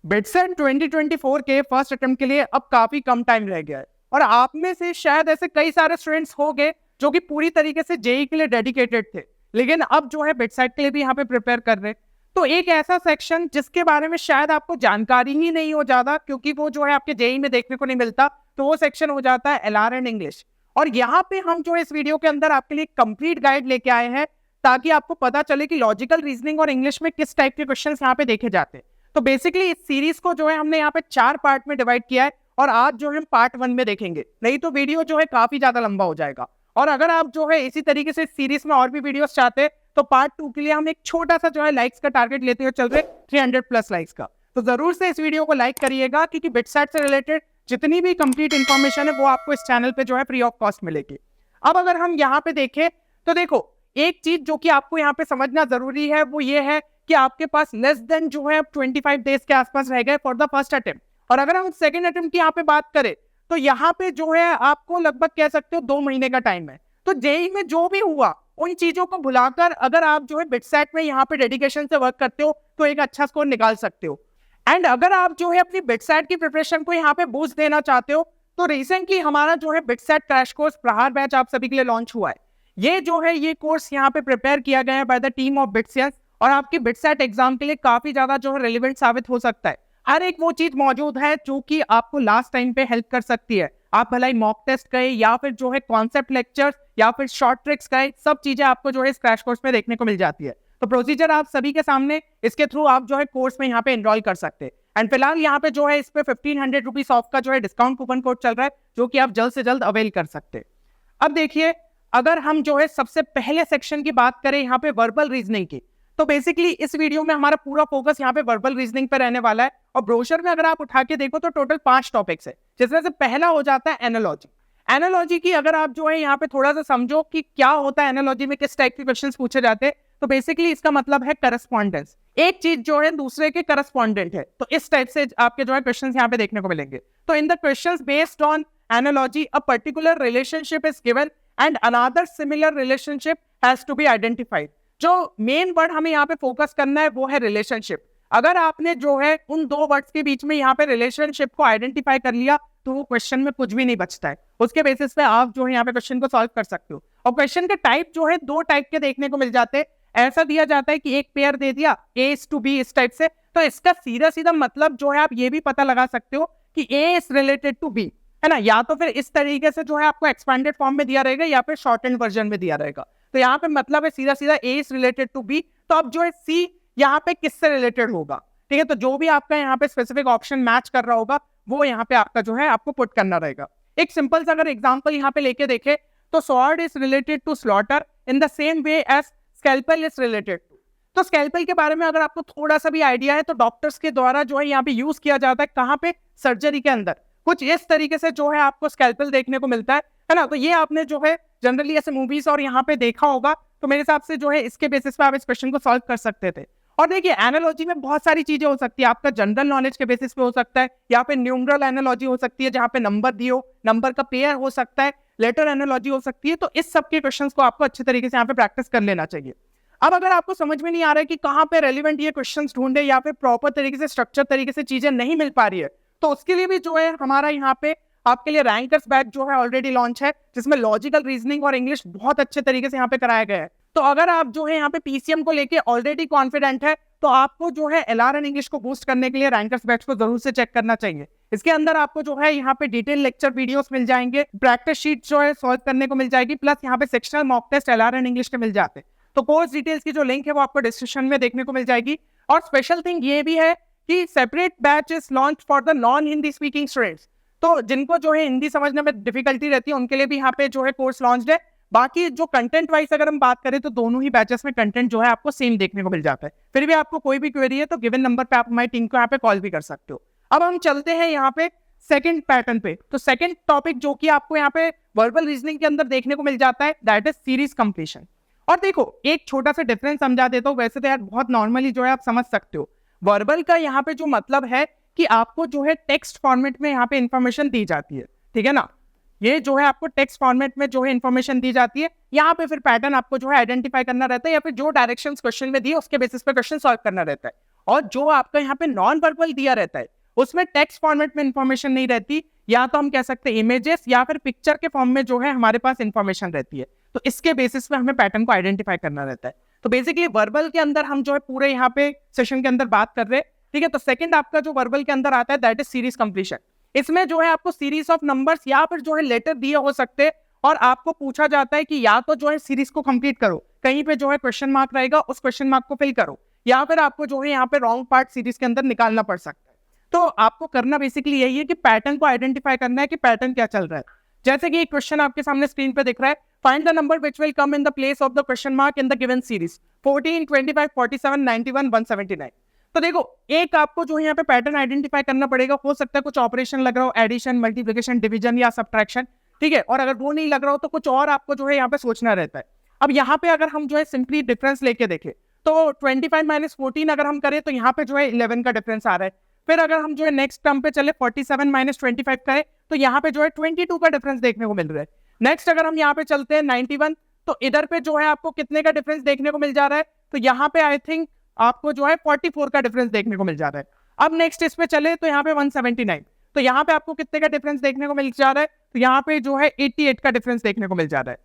BITSAT 2024 के first attempt के लिए अब काफी कम टाइम रह गया है और आप में से शायद ऐसे कई सारे स्टूडेंट्स हो गए जो कि पूरी तरीके से जेई के लिए डेडिकेटेड थे, लेकिन अब जो है बिटसेट के लिए भी यहाँ पे प्रिपेयर कर रहे हैं। तो एक ऐसा सेक्शन जिसके बारे में शायद आपको जानकारी ही नहीं हो ज्यादा, क्योंकि वो जो है आपके जेई में देखने को नहीं मिलता, तो वो सेक्शन हो जाता है एलआर एंड इंग्लिश। और यहाँ पे हम जो इस वीडियो के अंदर आपके लिए कंप्लीट गाइड लेके आए हैं ताकि आपको पता चले कि लॉजिकल रीजनिंग और इंग्लिश में किस टाइप के क्वेश्चंस यहाँ पे देखे जाते हैं। तो बेसिकली इस सीरीज को जो है हमने यहाँ पे 4 पार्ट में डिवाइड किया है और आज जो है हम पार्ट 1 में देखेंगे, नहीं तो वीडियो जो है काफी ज्यादा लंबा हो जाएगा। और अगर आप जो है इसी तरीके से सीरीज में और भी वीडियोस चाहते हैं तो पार्ट 2 के लिए हम एक छोटा सा जो है लाइक्स का टारगेट लेते हुए चल रहे 300+ लाइक्स का। तो जरूर से इस वीडियो को लाइक करिएगा, क्योंकि बिटसेट से रिलेटेड जितनी भी कंप्लीट इंफॉर्मेशन है वो आपको इस चैनल पे जो है फ्री ऑफ कॉस्ट मिलेगी। अब अगर हम यहाँ पे देखें तो देखो, एक चीज जो कि आपको यहाँ पे समझना जरूरी है वो ये है कि आपके पास लेस देन जो है 25 डेज के आसपास रह गए फॉर द फर्स्ट अटेम्प्ट। और अगर हम सेकंड अटेम्प्ट की यहाँ पे बात करें तो यहाँ पे जो है आपको लगभग कह सकते हो 2 महीने का टाइम है। तो जेई में जो भी हुआ उन चीजों को भुलाकर अगर आप जो है बिटसेट में यहाँ पे डेडिकेशन से वर्क करते हो तो एक अच्छा स्कोर निकाल सकते हो। एंड अगर आप जो है अपनी बिटसेट की प्रिपरेशन को यहाँ पे बूस्ट देना चाहते हो तो रिसेंटली हमारा जो है बिटसेट क्रैश कोर्स प्रहार बैच आप सभी के लिए लॉन्च हुआ है। ये जो है ये कोर्स यहाँ पे प्रिपेयर किया गया है by the team of BITSAT और आपकी बिटसेट एग्जाम के लिए काफी ज्यादा जो है रेलिवेंट साबित हो सकता है। हर एक वो चीज मौजूद है जो कि आपको लास्ट टाइम पे हेल्प कर सकती है। आप भलाई मॉक टेस्ट करें या फिर जो है कॉन्सेप्ट लेक्चर्स या फिर शॉर्ट ट्रिक्स करें, सब चीजें आपको जो है इस क्रैश कोर्स में देखने को मिल जाती है। तो प्रोसीजर आप सभी के सामने, इसके थ्रू आप जो है कोर्स में यहाँ पे एनरोल कर सकते हैं। एंड फिलहाल यहाँ पे जो है इस पे 1500 रुपीज ऑफ का जो है डिस्काउंट कूपन कोड चल रहा है, जो कि आप जल्द से जल्द अवेल कर सकते हैं। अब देखिए, अगर हम जो है सबसे पहले सेक्शन की बात करें यहाँ पे वर्बल रीजनिंग की, तो बेसिकली इस वीडियो में हमारा पूरा फोकस यहाँ पे वर्बल रीजनिंग पे रहने वाला है। और ब्रोशर में अगर आप उठा के देखो तो टोटल 5 टॉपिक्स है, जिसमें से पहला हो जाता है एनालॉजी। एनालॉजी की अगर आप जो है यहाँ पे थोड़ा सा समझो कि क्या होता है एनालॉजी में, किस टाइप के क्वेश्चंस पूछे जाते हैं, तो बेसिकली इसका मतलब है करस्पॉन्डेंस। एक चीज जो है दूसरे के करस्पॉन्डेंट है, तो इस टाइप से आपके जो है क्वेश्चंस यहाँ पे देखने को मिलेंगे। तो in the questions based on analogy a particular relationship is given and another similar relationship has to be identified. जो मेन वर्ड हमें यहाँ पे फोकस करना है वो है रिलेशनशिप। अगर आपने जो है उन 2 वर्ड्स के बीच में यहाँ पे रिलेशनशिप को आइडेंटिफाई कर लिया तो वो क्वेश्चन में कुछ भी नहीं बचता है। उसके बेसिस पे आप जो है यहाँ पे क्वेश्चन को सॉल्व कर सकते हो। और क्वेश्चन के टाइप जो है 2 टाइप के देखने को मिल जाते हैं। ऐसा दिया जाता है कि एक पेयर दे दिया A is to B इस टाइप से, तो इसका सीधा सीधा मतलब जो है आप ये भी पता लगा सकते हो कि A is related to B, है ना। या तो फिर इस तरीके से जो है आपको एक्सपेंडेड फॉर्म में दिया रहेगा या फिर शॉर्टेंड वर्जन में दिया रहेगा। तो यहाँ पे मतलब है सीधा सीधा A is related to B, तो अब जो है C यहाँ पे किससे रिलेटेड होगा, ठीक है। तो जो भी आपका यहाँ पे स्पेसिफिक ऑप्शन मैच कर रहा होगा वो यहाँ पे आपका जो है आपको पुट करना रहेगा। एक सिंपल सा अगर एग्जांपल यहाँ पे लेके देखे तो sword is related to slaughter in the same way as scalpel is related to. तो स्कैल्पेल के बारे में अगर आपको थोड़ा सा भी आइडिया है तो डॉक्टर्स के द्वारा जो है यहाँ पे यूज किया जाता है, कहाँ पे, सर्जरी के अंदर। कुछ इस तरीके से जो है आपको स्कैल्पेल देखने को मिलता है ना। तो ये आपने जो है जनरली ऐसे मूवीज और यहाँ पे देखा होगा, तो मेरे हिसाब से जो है इसके बेसिस पे आप इस क्वेश्चन को सॉल्व कर सकते थे। और देखिए एनालॉजी में बहुत सारी चीजें हो सकती है, आपका जनरल नॉलेज के बेसिस पे हो सकता है, या फिर न्यूमरल एनालॉजी हो सकती है जहां पे नंबर दिए हो, नंबर का पेयर हो सकता है, लेटर एनालॉजी हो सकती है। तो इस सब के क्वेश्चंस को आपको अच्छे तरीके से यहाँ पे प्रैक्टिस कर लेना चाहिए। अब अगर आपको समझ में नहीं आ रहा है कि कहाँ पे रेलिवेंट ये क्वेश्चंस ढूंढे या फिर प्रॉपर तरीके से स्ट्रक्चर तरीके से चीजें नहीं मिल पा रही है, तो उसके लिए भी जो है हमारा यहाँ पे आपके लिए रैंकर्स बैच जो है ऑलरेडी लॉन्च है, जिसमें लॉजिकल रीजनिंग और इंग्लिश बहुत अच्छे तरीके से यहाँ पे कराया गया है। तो अगर आप जो है यहाँ पे पीसीएम को लेके ऑलरेडी कॉन्फिडेंट है तो आपको जो है एलआर एंड इंग्लिश को बूस्ट करने के लिए रैंकर्स बैच को जरूर से चेक करना चाहिए। इसके अंदर आपको जो है यहाँ पे डिटेल लेक्चर वीडियोस मिल जाएंगे, प्रैक्टिस शीट जो है सॉल्व करने को मिल जाएगी, प्लस यहाँ पे sectional mock test LR and English के मिल जाते हैं। तो कोर्स डिटेल्स की जो लिंक है वो आपको डिस्क्रिप्शन में देखने को मिल जाएगी। और स्पेशल थिंग ये भी है कि separate batch is launch for the non Hindi speaking students. तो जिनको जो है हिंदी समझने में डिफिकल्टी रहती है उनके लिए भी यहाँ पे जो है कोर्स लॉन्च है। बाकी जो कंटेंट वाइज अगर हम बात करें तो दोनों ही बैचेस में कंटेंट जो है आपको सेम देखने को मिल जाता है। फिर भी आपको कोई भी क्वेरी है तो गिवन नंबर पे आप हमारी टीम को यहाँ पे कॉल भी कर सकते हो। अब हम चलते हैं यहाँ पे सेकंड पैटर्न पे। तो सेकंड टॉपिक जो कि आपको यहाँ पे वर्बल रीजनिंग के अंदर देखने को मिल जाता है, दैट इज सीरीज कंप्लीशन। और देखो एक छोटा सा डिफरेंस समझा देता हूँ, वैसे तो यार बहुत नॉर्मली जो है आप समझ सकते हो। वर्बल का यहाँ पे जो मतलब है कि आपको जो है टेक्स्ट फॉर्मेट में यहाँ पे इंफॉर्मेशन दी जाती है, ठीक है ना। ये जो है आपको टेक्स्ट फॉर्मेट में जो है इंफॉर्मेशन दी जाती है, यहाँ पे फिर पैटर्न आपको जो है आइडेंटिफाई करना रहता है या फिर जो डायरेक्शंस क्वेश्चन में दिए उसके बेसिस पे क्वेश्चन सॉल्व करना रहता है। और जो आपका यहाँ पे नॉन वर्बल दिया रहता है उसमें टेक्स्ट फॉर्मेट में इंफॉर्मेशन नहीं रहती, या तो हम कह सकते हैं इमेजेस या फिर पिक्चर के फॉर्म में जो है हमारे पास इंफॉर्मेशन रहती है। तो इसके बेसिस पे हमें पैटर्न को आइडेंटिफाई करना रहता है। तो बेसिकली वर्बल के अंदर हम जो है पूरे यहाँ पे सेशन के अंदर बात कर रहे हैं, ठीक है। तो सेकंड आपका जो वर्बल के अंदर आता है दैट इज सीरीज कंप्लीशन। इसमें जो है आपको सीरीज ऑफ नंबर्स या फिर जो है लेटर दिए हो सकते हैं और आपको पूछा जाता है कि या तो जो है सीरीज को कंप्लीट करो, कहीं पे जो है क्वेश्चन मार्क रहेगा उस क्वेश्चन मार्क को फिल करो, या फिर आपको जो है यहाँ पे रॉन्ग पार्ट सीरीज के अंदर निकालना पड़ सकता है। तो आपको करना बेसिकली यही है कि पैटर्न को आइडेंटिफाई करना है कि पैटर्न क्या चल रहा है। जैसे कि एक क्वेश्चन आपके सामने स्क्रीन पे दिख रहा है, find the number which will come in the place of the question mark in the given series 14, 25, 47, 91, 179। तो देखो एक आपको जो है यहाँ पे पैटर्न आइडेंटिफाई करना पड़ेगा। हो सकता है कुछ ऑपरेशन लग रहा हो, एडिशन, मल्टीप्लिकेशन, डिवीजन या सब्ट्रैक्शन, ठीक है। और अगर वो नहीं लग रहा हो तो कुछ और आपको जो है यहाँ पे सोचना रहता है। अब यहाँ पे अगर हम जो है सिंपली डिफरेंस लेके देखें तो 25 - 14 अगर हम करें तो यहाँ पे जो है 11 का डिफरेंस आ रहा है। फिर अगर हम जो है नेक्स्ट टर्म पे चले 47 - 25 करें तो यहाँ पे जो है 22 का डिफरेंस देखने को मिल रहा है। नेक्स्ट अगर हम यहाँ पे चलते हैं 91, तो इधर पे जो है आपको कितने का डिफरेंस देखने को मिल जा रहा है, तो यहाँ पे आई थिंक आपको जो है 44 का डिफरेंस देखने को मिल जा रहा है। अब नेक्स्ट इस पे चले तो यहाँ पे 179, तो यहाँ पे आपको कितने का डिफरेंस देखने को मिल जा रहा है, तो यहाँ पे जो है 88 का डिफरेंस देखने को मिल जा रहा है।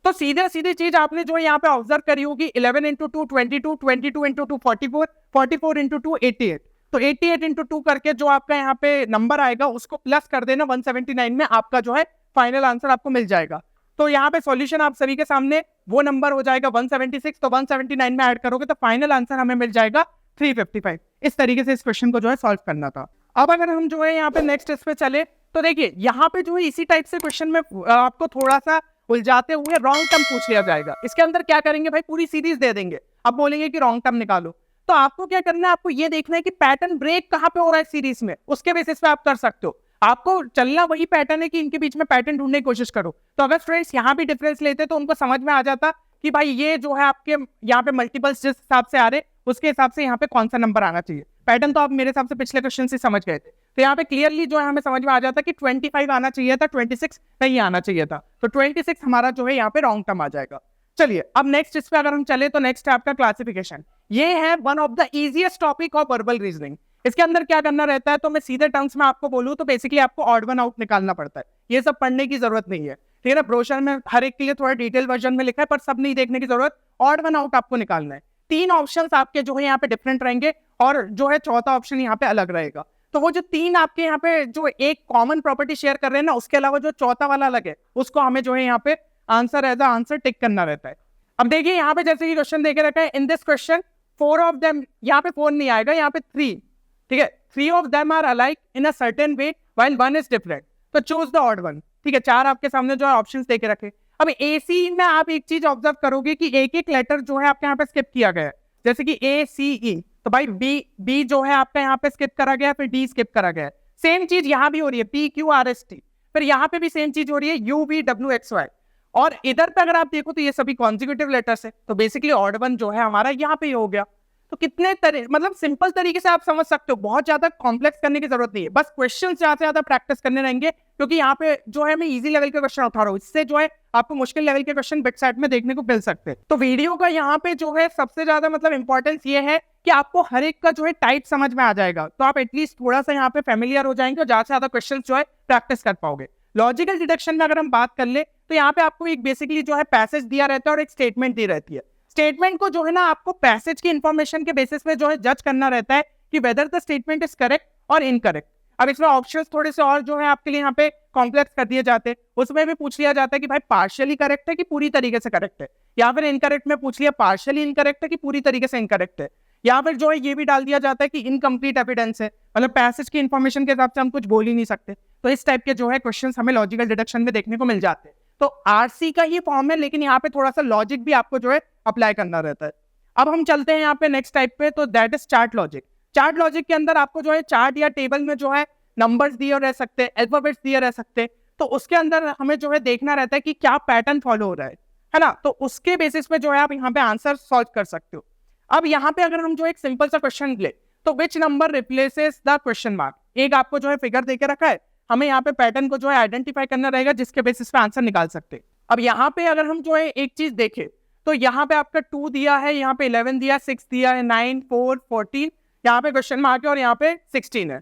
तो सीधे सीधी चीज आपने जो यहाँ पे ऑब्जर्व करी होगी 11 × 2 22, 22 × 2 44, 44 × 2 88। तो 88 × 2 करके जो आपका यहाँ पे नंबर आएगा उसको प्लस कर देना 179 में, आपका जो है फाइनल आंसर आपको मिल जाएगा। तो यहाँ पे सॉल्यूशन आप सभी के सामने वो नंबर हो जाएगा 176, तो 179 में ऐड करोगे तो फाइनल आंसर हमें मिल जाएगा 355। इस तरीके से इस क्वेश्चन को जो है सॉल्व करना था। अब अगर हम जो है यहाँ पे नेक्स्ट इस पे चले तो देखिए यहाँ पे जो है इसी टाइप से क्वेश्चन में आपको थोड़ा सा उलझाते हुए रॉन्ग टर्म पूछ लिया जाएगा। इसके अंदर क्या करेंगे भाई, पूरी सीरीज दे देंगे, अब बोलेंगे कि रॉन्ग टर्म निकालो। तो आपको क्या करना है, आपको ये देखना है कि पैटर्न ब्रेक कहाँ पे हो रहा है सीरीज में, उसके बेसिस पे आप कर सकते हो। आपको चलना वही पैटर्न है कि इनके बीच में पैटर्न ढूंढने की कोशिश करो। तो अगर स्टूडेंट्स यहाँ भी डिफरेंस लेते तो उनको समझ में आ जाता कि भाई ये जो है आपके यहाँ पे मल्टीपल्स जिस हिसाब से आ रहे उसके हिसाब से यहाँ पे कौन सा नंबर आना चाहिए। पैटर्न तो आप मेरे हिसाब से पिछले क्वेश्चन से समझ गए थे। तो यहाँ पे क्लियरली जो है हमें समझ में आ जाता कि 25 आना चाहिए था, 26 नहीं आना चाहिए था। तो 26 हमारा जो है यहाँ पे रॉन्ग टर्म आ जाएगा। चलिए अब नेक्स्ट इस पे अगर हम चले तो नेक्स्ट है आपका क्लासिफिकेशन। ये है one of the easiest topic of verbal reasoning. इसके अंदर क्या करना रहता है, तो मैं सीधे टर्म्स में आपको बोलूं तो बेसिकली आपको ऑड वन आउट निकालना पड़ता है। ये सब पढ़ने की जरूरत नहीं है, ठीक है ना। ब्रोशर में हर एक के लिए थोड़ा डिटेल वर्जन में लिखा है, पर सब नहीं देखने की जरूरत। ऑड वन आउट आपको निकालना है। 3 ऑप्शंस आपके जो है यहाँ पे डिफरेंट रहेंगे और जो है चौथा ऑप्शन यहाँ पे अलग रहेगा। तो वो जो 3 आपके यहाँ पे जो एक कॉमन प्रॉपर्टी शेयर कर रहे हैं ना, उसके अलावा जो चौथा वाला अलग है उसको हमें जो है यहाँ पे आंसर एज आंसर टिक करना रहता है। अब देखिए यहाँ पे जैसे कि क्वेश्चन देके रखा है, in this question 4 of them, यहाँ पे 4 नहीं आएगा, यहाँ पे 3, ठीक है। 3 of them are alike in a certain way while 1 is different, तो चूज द ऑड वन, ठीक है। 4 आपके सामने जो है ऑप्शंस देके रखे। अब एसी में आप एक चीज ऑब्जर्व करोगे कि एक एक लेटर जो है आपके यहाँ पे स्किप किया गया है, जैसे कि ACE, तो भाई बी जो है आपका यहाँ पे स्किप करा गया, फिर डी स्किप करा गया। सेम चीज यहाँ भी हो रही है, PQRST, फिर यहाँ पे भी सेम चीज हो रही है, UVWXY। और इधर पे अगर आप देखो तो ये सभी कॉन्जिक्यूटिव लेटर्स है, तो बेसिकली ऑड वन जो है हमारा यहाँ पे हो गया। तो कितने मतलब सिंपल तरीके से आप समझ सकते हो, बहुत ज्यादा कॉम्प्लेक्स करने की जरूरत नहीं है। बस क्वेश्चन ज्यादा से ज्यादा प्रैक्टिस करने रहेंगे, क्योंकि यहाँ पे जो है मैं इजी लेवल के क्वेश्चन उठा रहा हूँ, इससे जो है आपको मुश्किल लेवल के क्वेश्चन बिट साइड में देखने को मिल सकते हैं। तो वीडियो का यहाँ पे जो है सबसे ज्यादा मतलब इंपॉर्टेंस ये है कि आपको हर एक का जो है टाइप समझ में आ जाएगा, तो आप एटलीस्ट थोड़ा सा यहाँ पे फेमिलियर हो जाएंगे और ज्यादा से ज्यादा क्वेश्चन जो है प्रैक्टिस कर पाओगे। लॉजिकल डिडक्शन में अगर हम बात कर ले तो यहाँ पे आपको एक बेसिकली जो है पैसेज दिया रहता है और एक स्टेटमेंट दी रहती है। स्टेटमेंट को जो है ना आपको पैसेज की इंफॉर्मेशन के बेसिस पे जो है जज करना रहता है कि whether the statement is correct और इनकरेक्ट। अब इसमें ऑप्शंस थोड़े से और जो है आपके लिए यहाँ पे कॉम्प्लेक्स कर दिए जाते हैं। उसमें भी पूछ लिया जाता है कि भाई पार्शियली करेक्ट है कि पूरी तरीके से करेक्ट है, या फिर इनकरेक्ट में पूछ लिया पार्शियली इनकरेक्ट है कि पूरी तरीके से इनकरेक्ट है, या फिर जो है ये भी डाल दिया जाता है कि इनकम्प्लीट एविडेंस है, मतलब पैसेज की इंफॉर्मेशन के हिसाब से हम कुछ बोल ही नहीं सकते। तो इस टाइप के जो है क्वेश्चंस हमें लॉजिकल डिडक्शन में देखने को मिल जाते हैं। तो आरसी का ही फॉर्म है, लेकिन यहाँ पे थोड़ा सा लॉजिक भी आपको जो है अप्लाई करना रहता है। अब हम चलते हैं यहाँ पे नेक्स्ट टाइप पे, तो that is chart logic. Chart logic के अंदर आपको जो है चार्ट या टेबल में जो है नंबर्स दिए रह सकते हैं, अल्फाबेट्स दिए रह सकते हैं, तो उसके अंदर हमें जो है देखना रहता है कि क्या पैटर्न फॉलो हो रहा है ना। तो उसके बेसिस पे जो है आप यहाँ पे आंसर सॉल्व कर सकते हो। अब यहाँ पे अगर हम जो एक सिंपल सा क्वेश्चन ले तो which number replaces the question mark, एक आपको जो है फिगर देके रखा है, हमें यहाँ पे पैटर्न को जो है आइडेंटिफाई करना रहेगा जिसके बेसिस पे आंसर निकाल सकते हैं। अब यहाँ पे अगर हम जो है एक चीज देखें तो यहाँ पे आपका 2 दिया है, यहाँ पे 11 दिया, 6 दिया है, 9, 4, 14, यहाँ पे क्वेश्चन मार्क है और यहाँ पे 16 है।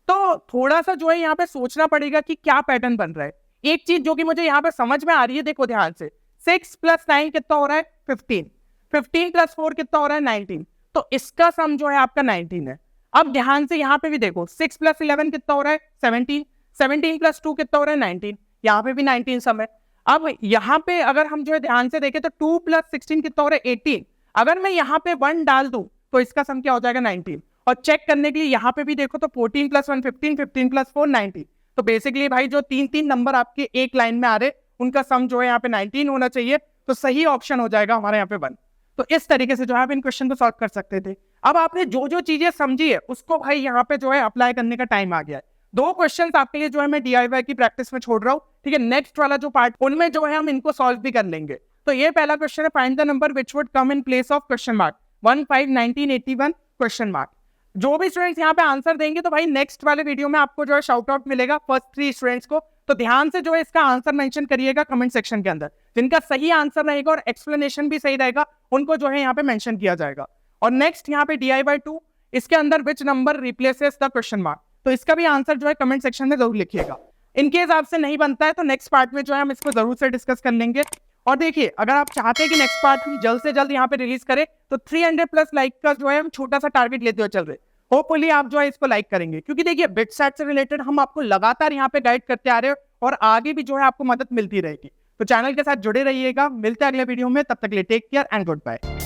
तो थोड़ा सा जो है यहाँ पे सोचना पड़ेगा कि क्या पैटर्न बन रहा है। एक चीज जो कि मुझे यहाँ पे समझ में आ रही है, देखो ध्यान से, 6 + 9 कितना हो रहा है 15, 15 + 4 कितना हो रहा है 19, तो इसका सम जो है आपका 19 है। अब ध्यान से यहाँ पे भी देखो, 6 + 11 कितना हो रहा है 17, 17 + 2 कितना हो रहा है 19, यहाँ पे भी 19 सम है। अब यहाँ पे अगर हम जो है ध्यान से देखें तो 2 + 16 कितना हो रहा है 18, अगर मैं यहाँ पे 1 डाल दूं तो इसका सम क्या हो जाएगा 19। और चेक करने के लिए यहाँ पे भी देखो तो 14 + 1 15, 15 + 4 19, तो बेसिकली भाई जो 3 नंबर आपके एक लाइन में आ रहे उनका सम जो है यहाँ पे 19 होना चाहिए, तो सही ऑप्शन हो जाएगा हमारे यहाँ पे 1। तो इस तरीके से जो है आप इन क्वेश्चन को सॉल्व कर सकते थे। अब आपने जो जो चीजें समझी है उसको भाई यहाँ पे जो है अप्लाई करने का टाइम आ गया है। 2 क्वेश्चंस आपके लिए जो है मैं DIY की प्रैक्टिस में छोड़ रहा हूँ, ठीक है। नेक्स्ट वाला जो पार्ट उनमें जो है हम इनको सॉल्व भी कर लेंगे। तो ये पहला क्वेश्चन है, find the number which would come in place of question mark 15 1981 question mark. जो भी स्टूडेंट्स यहाँ पे आंसर देंगे तो भाई नेक्स्ट वाले वीडियो में आपको जो है शाउट आउट मिलेगा फर्स्ट 3 स्टूडेंट्स को। तो ध्यान से जो है इसका आंसर मेंशन करिएगा कमेंट सेक्शन के अंदर, जिनका सही आंसर रहेगा और एक्सप्लेनेशन भी सही रहेगा उनको जो है यहाँ पे मेंशन किया जाएगा। और नेक्स्ट यहाँ पे DIY 2, इसके अंदर which number replaces the question mark, तो इसका भी आंसर जो है कमेंट सेक्शन में जरूर लिखिएगा। इनकेस आपसे नहीं बनता है तो नेक्स्ट पार्ट में जो है हम इसको जरूर से डिस्कस कर लेंगे। और देखिए अगर आप चाहते हैं कि नेक्स्ट पार्ट हम जल्द से जल्द यहाँ पे रिलीज करें तो 300+ लाइक का जो है हम छोटा सा टारगेट लेते हुए चल रहे, होपफुली आप जो है इसको लाइक करेंगे, क्योंकि देखिए बिटसेट से रिलेटेड हम आपको लगातार यहाँ पे गाइड करते आ रहे हैं और आगे भी जो है आपको मदद मिलती रहेगी। तो चैनल के साथ जुड़े रहिएगा, मिलते हैं अगले वीडियो में, तब तक के लिए take care and good bye.